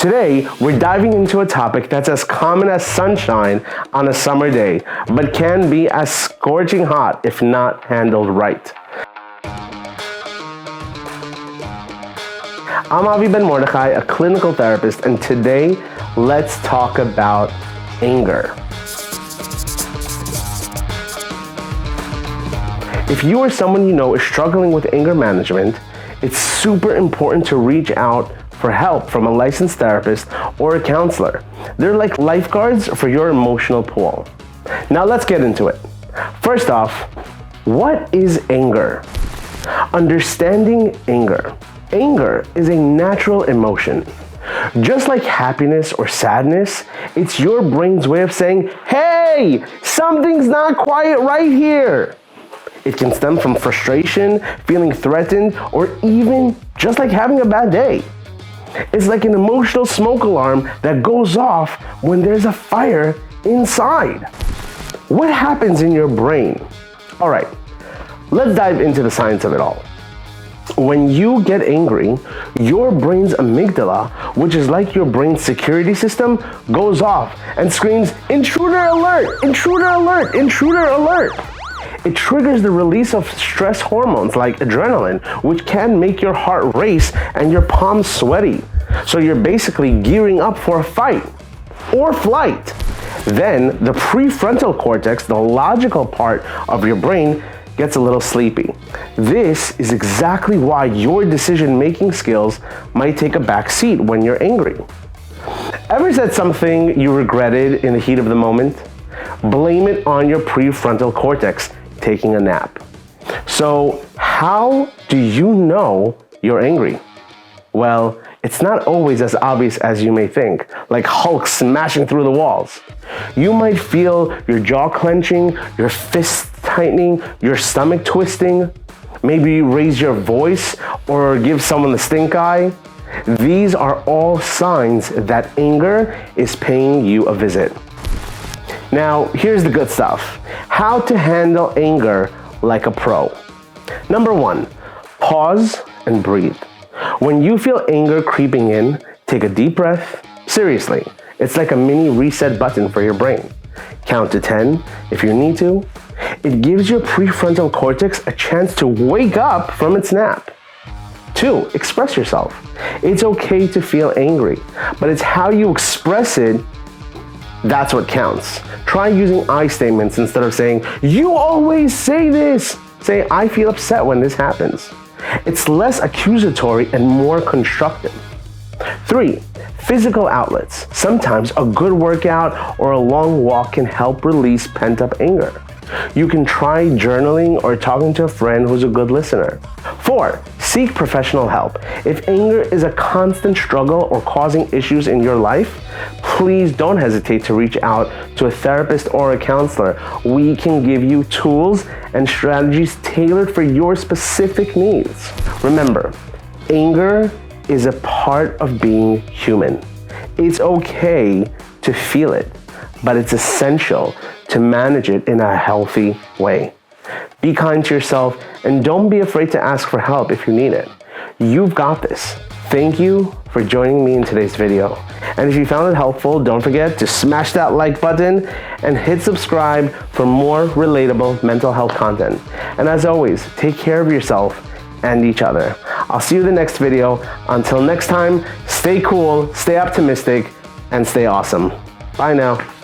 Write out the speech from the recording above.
Today, we're diving into a topic that's as common as sunshine on a summer day, but can be as scorching hot if not handled right. I'm Avi Ben Mordechai, a clinical therapist, and today, let's talk about anger. If you or someone you know is struggling with anger management, it's super important to reach out for help from a licensed therapist or a counselor. They're like lifeguards for your emotional pool. Now let's get into it. First off, what is anger? Understanding anger. Anger is a natural emotion. Just like happiness or sadness, it's your brain's way of saying, hey, something's not quite right here. It can stem from frustration, feeling threatened, or even just like having a bad day. It's like an emotional smoke alarm that goes off when there's a fire inside. What happens in your brain? All right, let's dive into the science of it all. When you get angry, your brain's amygdala, which is like your brain's security system, goes off and screams, intruder alert, intruder alert, intruder alert. It triggers the release of stress hormones like adrenaline, which can make your heart race and your palms sweaty. So you're basically gearing up for a fight or flight. Then the prefrontal cortex, the logical part of your brain, gets a little sleepy. This is exactly why your decision-making skills might take a back seat when you're angry. Ever said something you regretted in the heat of the moment? Blame it on your prefrontal cortex taking a nap. So how do you know you're angry? Well, it's not always as obvious as you may think, like Hulk smashing through the walls. You might feel your jaw clenching, your fists tightening, your stomach twisting. Maybe you raise your voice or give someone the stink eye. These are all signs that anger is paying you a visit. Now, here's the good stuff. How to handle anger like a pro. Number 1, pause and breathe. When you feel anger creeping in, take a deep breath. Seriously, it's like a mini reset button for your brain. Count to 10 if you need to. It gives your prefrontal cortex a chance to wake up from its nap. 2, express yourself. It's okay to feel angry, but it's how you express it that's what counts. Try using I statements instead of saying, you always say this. Say, I feel upset when this happens. It's less accusatory and more constructive. 3, physical outlets. Sometimes a good workout or a long walk can help release pent-up anger. You can try journaling or talking to a friend who's a good listener. 4, seek professional help. If anger is a constant struggle or causing issues in your life, please don't hesitate to reach out to a therapist or a counselor. We can give you tools and strategies tailored for your specific needs. Remember, anger is a part of being human. It's okay to feel it, but it's essential to manage it in a healthy way. Be kind to yourself and don't be afraid to ask for help if you need it. You've got this. Thank you for joining me in today's video. And if you found it helpful, don't forget to smash that like button and hit subscribe for more relatable mental health content. And as always, take care of yourself and each other. I'll see you in the next video. Until next time, stay cool, stay optimistic, and stay awesome. Bye now.